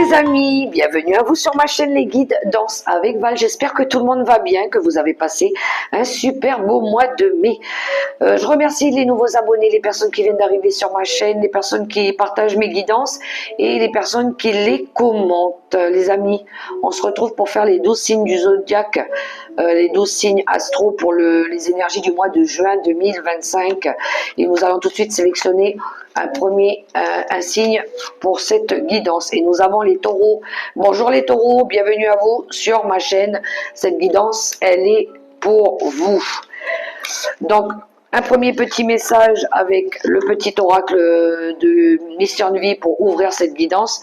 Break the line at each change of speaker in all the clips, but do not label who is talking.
les amis, bienvenue à vous sur ma chaîne Les Guides Danse avec Val. J'espère que tout le monde va bien, que vous avez passé un super beau mois de mai. Je remercie les nouveaux abonnés, les personnes qui viennent d'arriver sur ma chaîne, les personnes qui partagent mes guidances et les personnes qui les commentent. Les amis, on se retrouve pour faire les 12 signes du zodiaque, les 12 signes astro pour les énergies du mois de juin 2025. Et nous allons tout de suite sélectionner un signe pour cette guidance. Et nous avons les taureaux. Bonjour les taureaux, bienvenue à vous sur ma chaîne. Cette guidance, elle est pour vous. Donc, un premier petit message avec le petit oracle de Mission de Vie pour ouvrir cette guidance.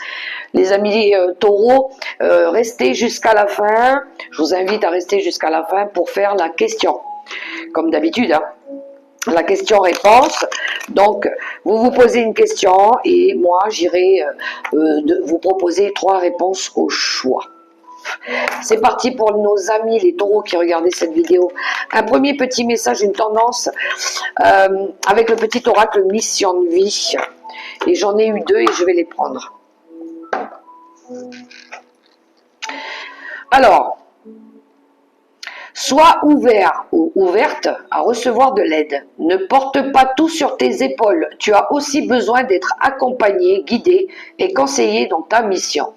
Les amis taureaux, restez jusqu'à la fin. Je vous invite à rester jusqu'à la fin pour faire la question. Comme d'habitude, hein. La question-réponse. Donc, vous vous posez une question et moi, j'irai vous proposer 3 réponses au choix. C'est parti pour nos amis les taureaux qui regardaient cette vidéo. Un premier petit message, une tendance avec le petit oracle Mission de Vie. Et j'en ai eu 2 et je vais les prendre. Alors, sois ouvert ou ouverte à recevoir de l'aide. Ne porte pas tout sur tes épaules. Tu as aussi besoin d'être accompagné, guidé et conseillé dans ta mission.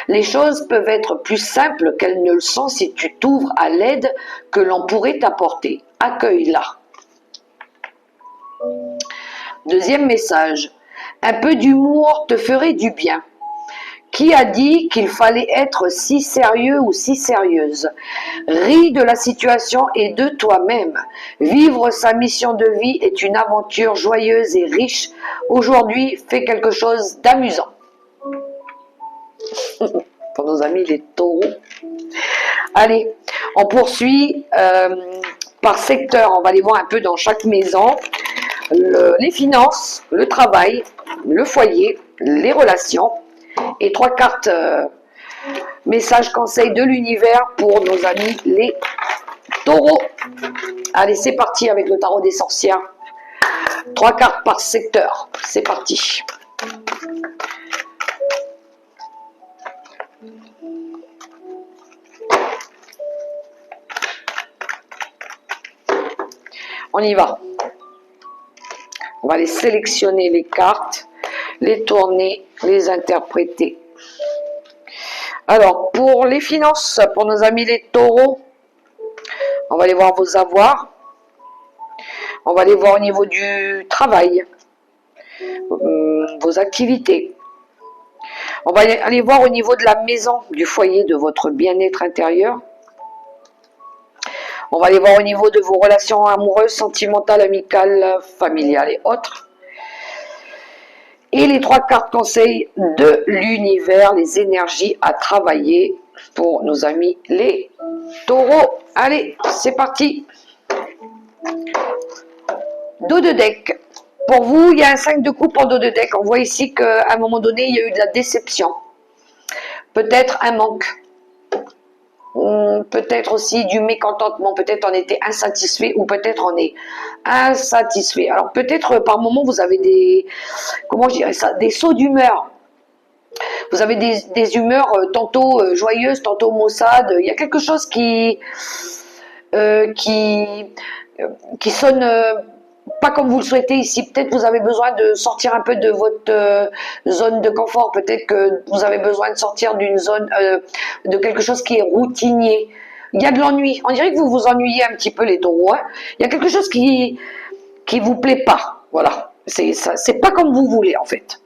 Les choses peuvent être plus simples qu'elles ne le sont si tu t'ouvres à l'aide que l'on pourrait t'apporter. Accueille-la. Deuxième message. Un peu d'humour te ferait du bien. Qui a dit qu'il fallait être si sérieux ou si sérieuse? Ris de la situation et de toi-même. Vivre sa mission de vie est une aventure joyeuse et riche. Aujourd'hui, fais quelque chose d'amusant. Pour nos amis les taureaux. Allez, on poursuit par secteur. On va aller voir un peu dans chaque maison. Les finances, le travail, le foyer, les relations. Et 3 cartes messages conseils de l'univers pour nos amis les taureaux. Allez, c'est parti avec le tarot des sorcières. 3 cartes par secteur. C'est parti. On y va. On va les sélectionner les cartes, les tourner, les interpréter. Alors, pour les finances, pour nos amis les taureaux, on va aller voir vos avoirs. On va aller voir au niveau du travail, vos activités. On va aller voir au niveau de la maison, du foyer, de votre bien-être intérieur. On va aller voir au niveau de vos relations amoureuses, sentimentales, amicales, familiales et autres. Et les 3 cartes conseils de l'univers, les énergies à travailler pour nos amis les taureaux. Allez, c'est parti. Dos de deck. Pour vous, il y a un 5 de coupe en dos de deck. On voit ici qu'à un moment donné, il y a eu de la déception. Peut-être un manque. Peut-être aussi du mécontentement, peut-être on était insatisfait ou peut-être on est insatisfait. Alors peut-être par moment vous avez des, comment je dirais ça, des sauts d'humeur. Vous avez des humeurs tantôt joyeuses, tantôt maussades. Il y a quelque chose qui sonne pas comme vous le souhaitez ici. Peut-être vous avez besoin de sortir un peu de votre zone de confort. Peut-être que vous avez besoin de sortir d'une zone, de quelque chose qui est routinier. Il y a de l'ennui. On dirait que vous vous ennuyez un petit peu les taureaux. Hein. Il y a quelque chose qui vous plaît pas. Voilà. C'est pas comme vous voulez en fait.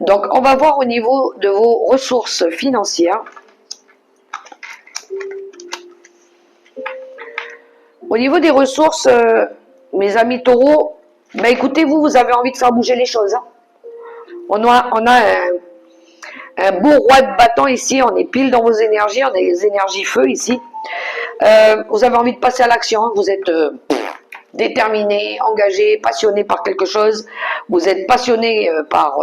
Donc on va voir au niveau de vos ressources financières. Au niveau des ressources, mes amis taureaux, ben écoutez, vous avez envie de faire bouger les choses. Hein. On a un beau roi de bâton ici, on est pile dans vos énergies, on a les énergies feu ici. Vous avez envie de passer à l'action, hein. Vous êtes déterminé, engagé, passionné par quelque chose. Vous êtes passionné par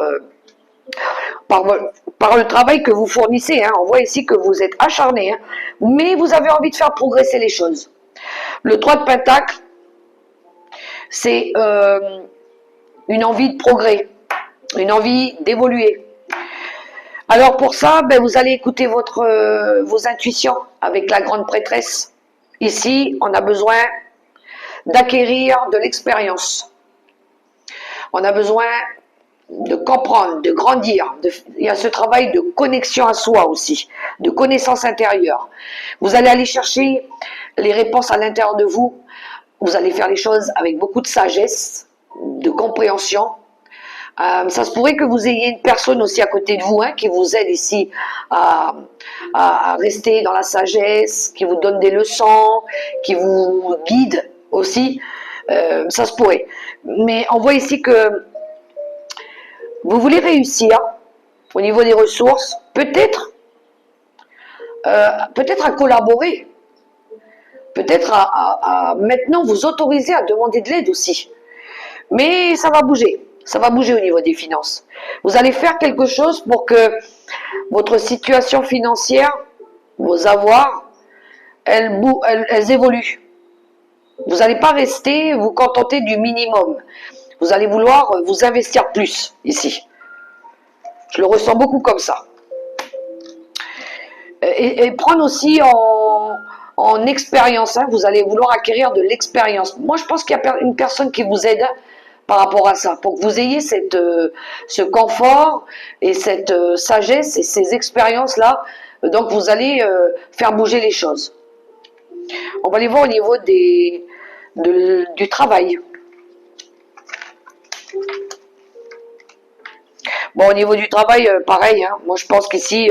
le travail que vous fournissez. Hein. On voit ici que vous êtes acharné, hein. Mais vous avez envie de faire progresser les choses. Le 3 de Pentacle, c'est une envie de progrès, une envie d'évoluer. Alors pour ça, ben, vous allez écouter vos intuitions avec la grande prêtresse. Ici, on a besoin d'acquérir de l'expérience. On a besoin de comprendre, de grandir. Il y a ce travail de connexion à soi aussi, de connaissance intérieure. Vous allez aller chercher les réponses à l'intérieur de vous. Vous allez faire les choses avec beaucoup de sagesse, de compréhension. Ça se pourrait que vous ayez une personne aussi à côté de vous qui vous aide ici à rester dans la sagesse, qui vous donne des leçons, qui vous guide aussi. Ça se pourrait. Mais on voit ici que vous voulez réussir au niveau des ressources, peut-être à collaborer, peut-être à maintenant vous autoriser à demander de l'aide aussi. Mais ça va bouger au niveau des finances. Vous allez faire quelque chose pour que votre situation financière, vos avoirs, elles évoluent. Vous n'allez pas rester vous contenter du minimum. Vous allez vouloir vous investir plus ici. Je le ressens beaucoup comme ça. Et prendre aussi en expérience. Vous allez vouloir acquérir de l'expérience. Moi, je pense qu'il y a une personne qui vous aide par rapport à ça, pour que vous ayez ce confort et cette sagesse et ces expériences-là. Donc, vous allez faire bouger les choses. On va aller voir au niveau du travail. Bon, au niveau du travail, pareil. Moi, je pense qu'ici,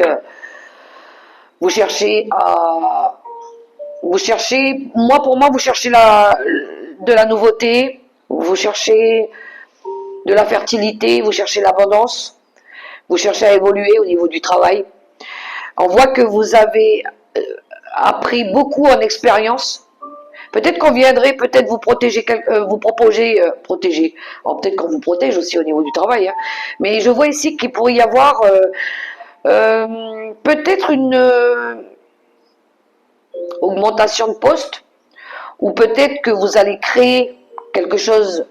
vous cherchez, pour moi, vous cherchez de la nouveauté, vous cherchez de la fertilité, vous cherchez l'abondance, vous cherchez à évoluer au niveau du travail. On voit que vous avez appris beaucoup en expérience. Peut-être qu'on viendrait peut-être vous protéger, vous protéger. Alors peut-être qu'on vous protège aussi au niveau du travail. Mais je vois ici qu'il pourrait y avoir peut-être une augmentation de poste, ou peut-être que vous allez créer quelque chose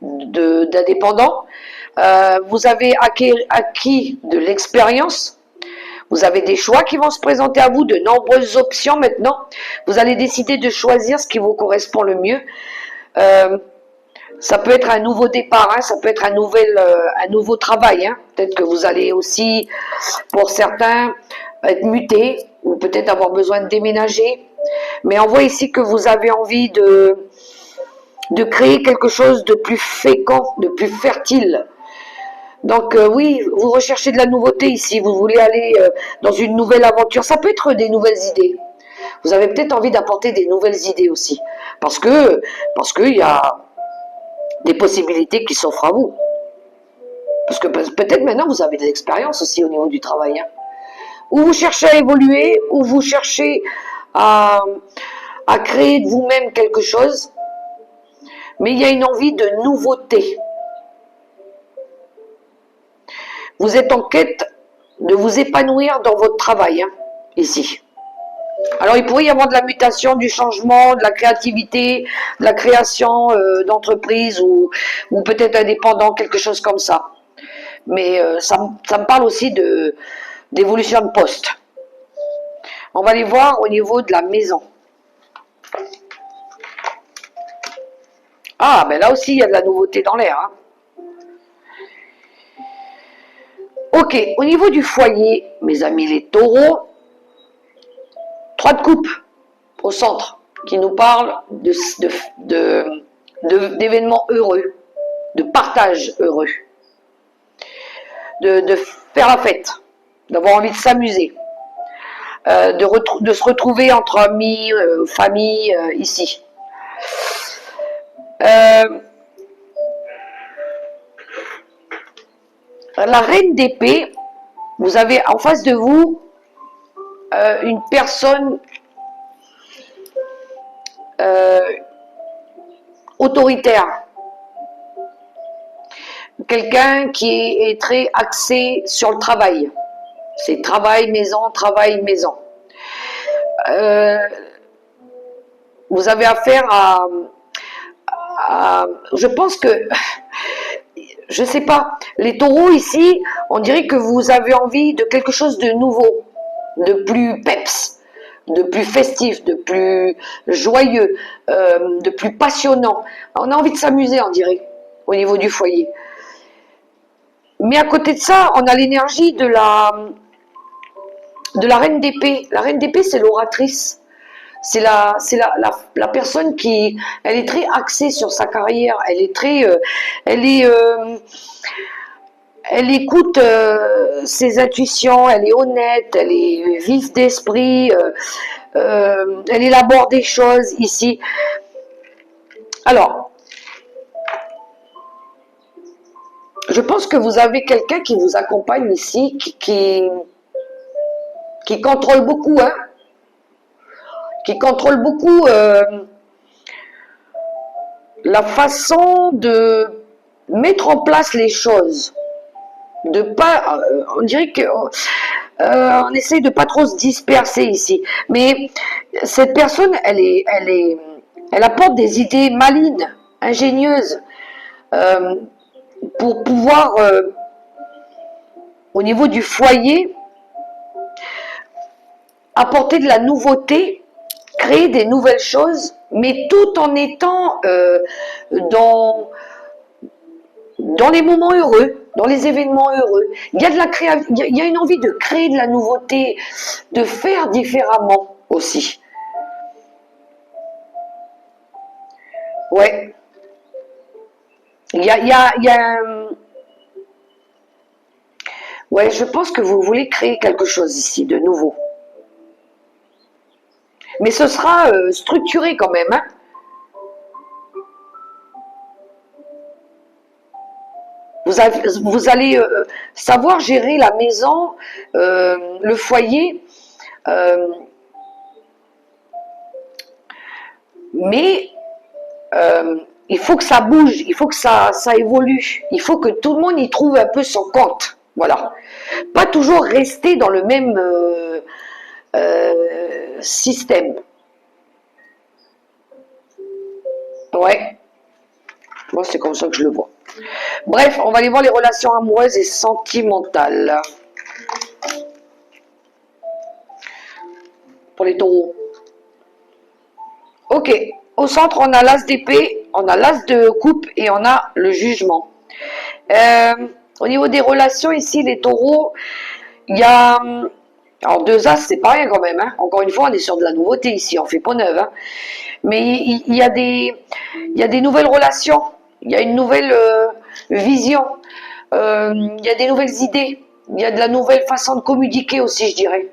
d'indépendant. Vous avez acquis de l'expérience. Vous avez des choix qui vont se présenter à vous, de nombreuses options maintenant. Vous allez décider de choisir ce qui vous correspond le mieux. Ça peut être un nouveau départ, ça peut être un nouveau travail. Peut-être que vous allez aussi, pour certains, être muté, ou peut-être avoir besoin de déménager. Mais on voit ici que vous avez envie de créer quelque chose de plus fécond, de plus fertile. Donc oui, vous recherchez de la nouveauté ici, vous voulez aller dans une nouvelle aventure. Ça peut être des nouvelles idées. Vous avez peut-être envie d'apporter des nouvelles idées aussi. Parce que il y a des possibilités qui s'offrent à vous. Parce que peut-être maintenant vous avez de l'expérience aussi au niveau du travail. Ou vous cherchez à évoluer, ou vous cherchez à créer de vous-même quelque chose. Mais il y a une envie de nouveauté. Vous êtes en quête de vous épanouir dans votre travail, ici. Alors, il pourrait y avoir de la mutation, du changement, de la créativité, de la création d'entreprise, ou peut-être indépendant, quelque chose comme ça. Mais ça me parle aussi d'évolution de poste. On va aller voir au niveau de la maison. Ah, mais là aussi, il y a de la nouveauté dans l'air. Ok, au niveau du foyer, mes amis les taureaux, 3 de coupe au centre, qui nous parle d'événements heureux, de partage heureux, de faire la fête, d'avoir envie de s'amuser, de se retrouver entre amis, famille, ici. La reine d'épée, vous avez en face de vous une personne autoritaire, quelqu'un qui est très axé sur le travail. C'est travail, maison, vous avez affaire à je pense que je sais pas, les taureaux ici, on dirait que vous avez envie de quelque chose de nouveau, de plus peps, de plus festif, de plus joyeux, de plus passionnant. On a envie de s'amuser, on dirait, au niveau du foyer. Mais à côté de ça, on a l'énergie de la reine d'épée. La reine d'épée, c'est l'oratrice. C'est la personne qui, elle est très axée sur sa carrière. Elle est très, elle écoute ses intuitions. Elle est honnête. Elle est vive d'esprit. Elle élabore des choses ici. Alors, je pense que vous avez quelqu'un qui vous accompagne ici, qui contrôle beaucoup, hein, qui contrôle beaucoup la façon de mettre en place les choses. De pas, on dirait que on essaye de pas trop se disperser ici. Mais cette personne, elle apporte des idées malines, ingénieuses, pour pouvoir, au niveau du foyer, apporter de la nouveauté, créer des nouvelles choses, mais tout en étant dans les moments heureux, dans les événements heureux. Il y a il y a une envie de créer de la nouveauté, de faire différemment aussi. Ouais. Ouais, je pense que vous voulez créer quelque chose ici de nouveau. Mais ce sera structuré quand même, hein. Vous allez savoir gérer la maison, le foyer, mais il faut que ça bouge, il faut que ça évolue, il faut que tout le monde y trouve un peu son compte. Voilà. Pas toujours rester dans le même système. Ouais. Moi, c'est comme ça que je le vois. Bref, on va aller voir les relations amoureuses et sentimentales. Pour les taureaux. Ok. Au centre, on a l'as d'épée, on a l'as de coupe et on a le jugement. Au niveau des relations, ici, les taureaux, il y a... Alors, deux as, c'est pas rien quand même. Hein. Encore une fois, on est sur de la nouveauté ici, on fait pas neuf. Hein. Mais il y a des nouvelles relations, il y a une nouvelle vision, il y a des nouvelles idées, il y a de la nouvelle façon de communiquer aussi, je dirais.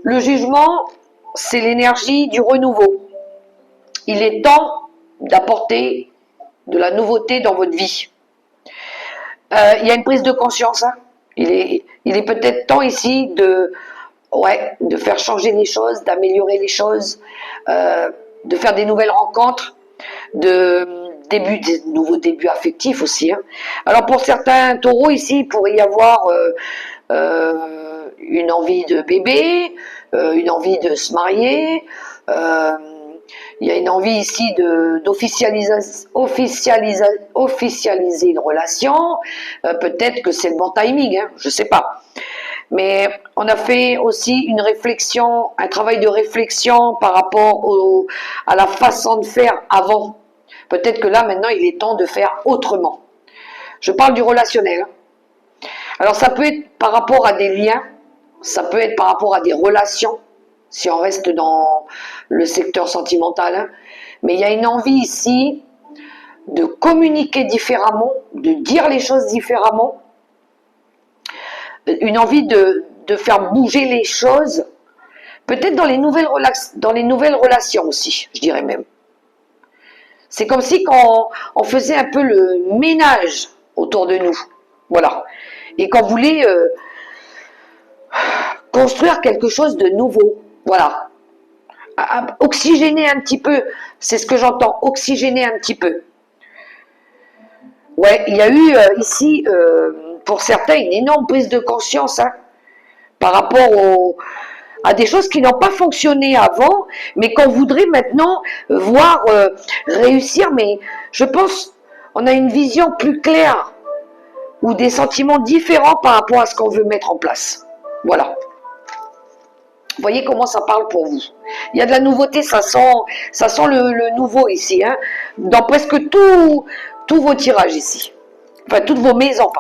Le jugement, c'est l'énergie du renouveau. Il est temps d'apporter de la nouveauté dans votre vie. Il y a une prise de conscience. Hein. Il est peut-être temps ici de faire changer les choses, d'améliorer les choses, de faire des nouvelles rencontres, des nouveaux débuts affectifs aussi. Hein. Alors pour certains taureaux ici, il pourrait y avoir une envie de bébé, une envie de se marier, il y a une envie ici d'officialiser une relation, peut-être que c'est le bon timing, hein, je sais pas. Mais on a fait aussi une réflexion, un travail de réflexion par rapport à la façon de faire avant. Peut-être que là, maintenant, il est temps de faire autrement. Je parle du relationnel. Alors, ça peut être par rapport à des liens, ça peut être par rapport à des relations, si on reste dans le secteur sentimental. Hein. Mais il y a une envie ici de communiquer différemment, de dire les choses différemment, une envie de faire bouger les choses, peut-être dans les nouvelles relations aussi, je dirais même. C'est comme si on faisait un peu le ménage autour de nous, voilà, et qu'on voulait construire quelque chose de nouveau, voilà, oxygéner un petit peu, c'est ce que j'entends, oxygéner un petit peu. Ouais, il y a eu ici, pour certains, une énorme prise de conscience, hein, par rapport à des choses qui n'ont pas fonctionné avant, mais qu'on voudrait maintenant voir réussir. Mais je pense on a une vision plus claire ou des sentiments différents par rapport à ce qu'on veut mettre en place. Voilà. Vous voyez comment ça parle pour vous. Il y a de la nouveauté, ça sent le nouveau ici, hein, dans presque tous vos tirages ici. Enfin, toutes vos maisons,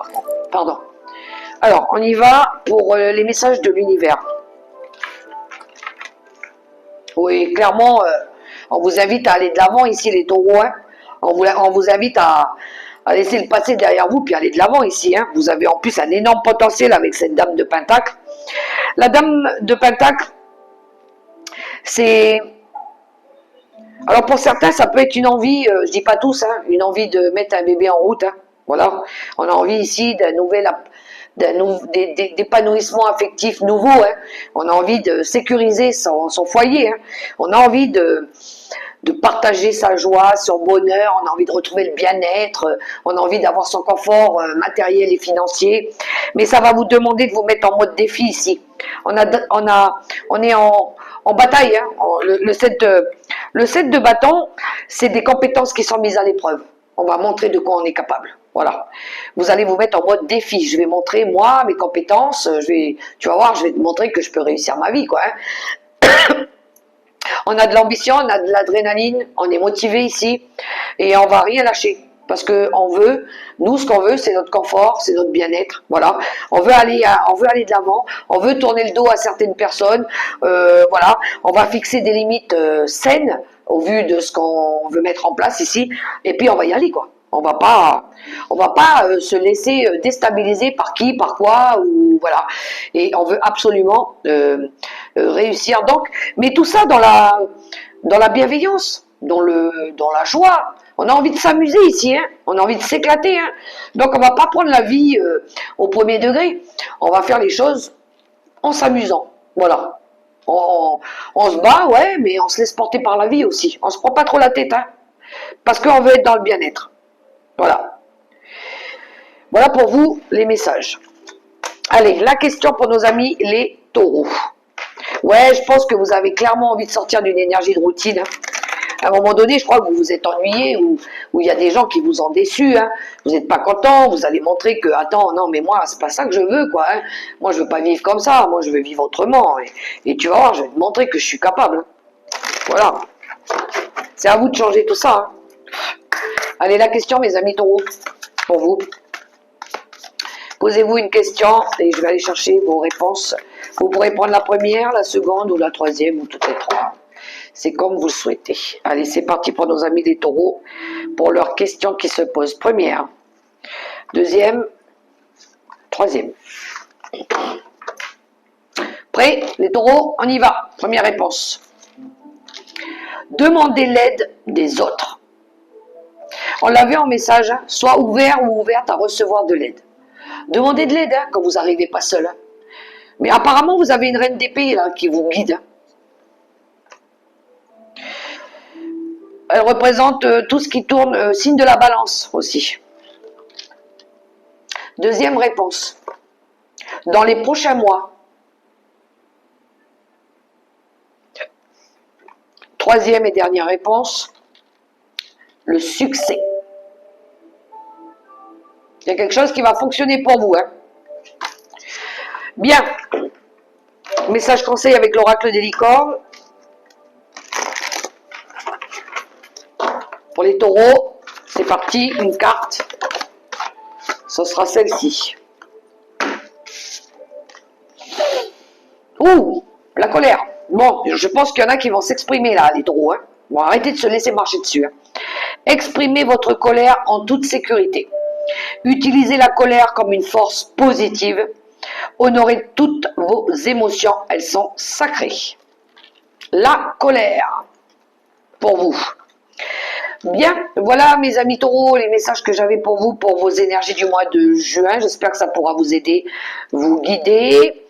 pardon. Alors, on y va pour les messages de l'univers. Oui, clairement, on vous invite à aller de l'avant ici, les taureaux. Hein. On vous invite à laisser le passé derrière vous, puis aller de l'avant ici. Hein. Vous avez en plus un énorme potentiel avec cette dame de Pentacle. La dame de Pentacle, c'est... Alors pour certains, ça peut être une envie, je dis pas tous, hein, une envie de mettre un bébé en route. Hein. Voilà, on a envie ici d'un nouvel... d'épanouissement affectif nouveau. Hein. On a envie de sécuriser son foyer. Hein. On a envie de partager sa joie, son bonheur, on a envie de retrouver le bien-être, on a envie d'avoir son confort matériel et financier. Mais ça va vous demander de vous mettre en mode défi ici. On est en bataille. Hein. Le set de bâton, c'est des compétences qui sont mises à l'épreuve. On va montrer de quoi on est capable. Voilà. Vous allez vous mettre en mode défi. Je vais montrer, moi, mes compétences. Tu vas voir, je vais te montrer que je peux réussir ma vie, quoi. Hein. On a de l'ambition, on a de l'adrénaline, on est motivé ici. Et on va rien lâcher. Parce que nous, ce qu'on veut, c'est notre confort, c'est notre bien-être. Voilà. On veut aller de l'avant. On veut tourner le dos à certaines personnes. Voilà. On va fixer des limites saines au vu de ce qu'on veut mettre en place ici. Et puis, on va y aller, quoi. On va pas se laisser déstabiliser par qui, par quoi, ou voilà. Et on veut absolument réussir. Donc, mais tout ça dans la bienveillance, dans la joie. On a envie de s'amuser ici, hein. On a envie de s'éclater. Hein. Donc, on va pas prendre la vie au premier degré. On va faire les choses en s'amusant. Voilà. On se bat, ouais, mais on se laisse porter par la vie aussi. On se prend pas trop la tête, hein. Parce qu'on veut être dans le bien-être. Voilà. Voilà pour vous les messages. Allez, la question pour nos amis les taureaux. Ouais, je pense que vous avez clairement envie de sortir d'une énergie de routine. Hein. À un moment donné, je crois que vous vous êtes ennuyé ou il y a des gens qui vous ont déçu. Hein. Vous n'êtes pas content, vous allez montrer que, attends, non, mais moi, c'est pas ça que je veux, quoi. Hein. Moi, je veux pas vivre comme ça. Moi, je veux vivre autrement. Et tu vas voir, je vais te montrer que je suis capable. Hein. Voilà. C'est à vous de changer tout ça. Hein. Allez, la question, mes amis taureaux, pour vous. Posez-vous une question et je vais aller chercher vos réponses. Vous pourrez prendre la première, la seconde ou la troisième ou toutes les trois. C'est comme vous le souhaitez. Allez, c'est parti pour nos amis les taureaux, pour leurs questions qui se posent. Première, deuxième, troisième. Prêts, les taureaux, on y va. Première réponse. Demandez l'aide des autres. On l'avait en message, hein, sois ouvert ou ouverte à recevoir de l'aide. Demandez de l'aide hein, quand vous n'arrivez pas seul. Hein. Mais apparemment, vous avez une reine d'épée là qui vous guide. Elle représente tout ce qui tourne, signe de la balance aussi. Deuxième réponse. Dans les prochains mois. Troisième et dernière réponse. Le succès. Il y a quelque chose qui va fonctionner pour vous. Hein. Bien. Message conseil avec l'oracle des licornes. Pour les taureaux, c'est parti. Une carte. Ce sera celle-ci. Ouh, la colère. Bon, je pense qu'il y en a qui vont s'exprimer là, les taureaux. Hein. Bon, arrêtez de se laisser marcher dessus. Hein. Exprimez votre colère en toute sécurité. Utilisez la colère comme une force positive. Honorez toutes vos émotions, elles sont sacrées. La colère, pour vous. Bien, voilà mes amis taureaux, les messages que j'avais pour vous, pour vos énergies du mois de juin. J'espère que ça pourra vous aider, vous guider.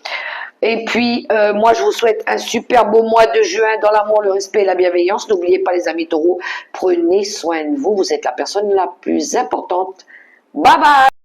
Et puis, moi, je vous souhaite un super beau mois de juin dans l'amour, le respect et la bienveillance. N'oubliez pas, les amis taureaux, prenez soin de vous. Vous êtes la personne la plus importante. Bye bye!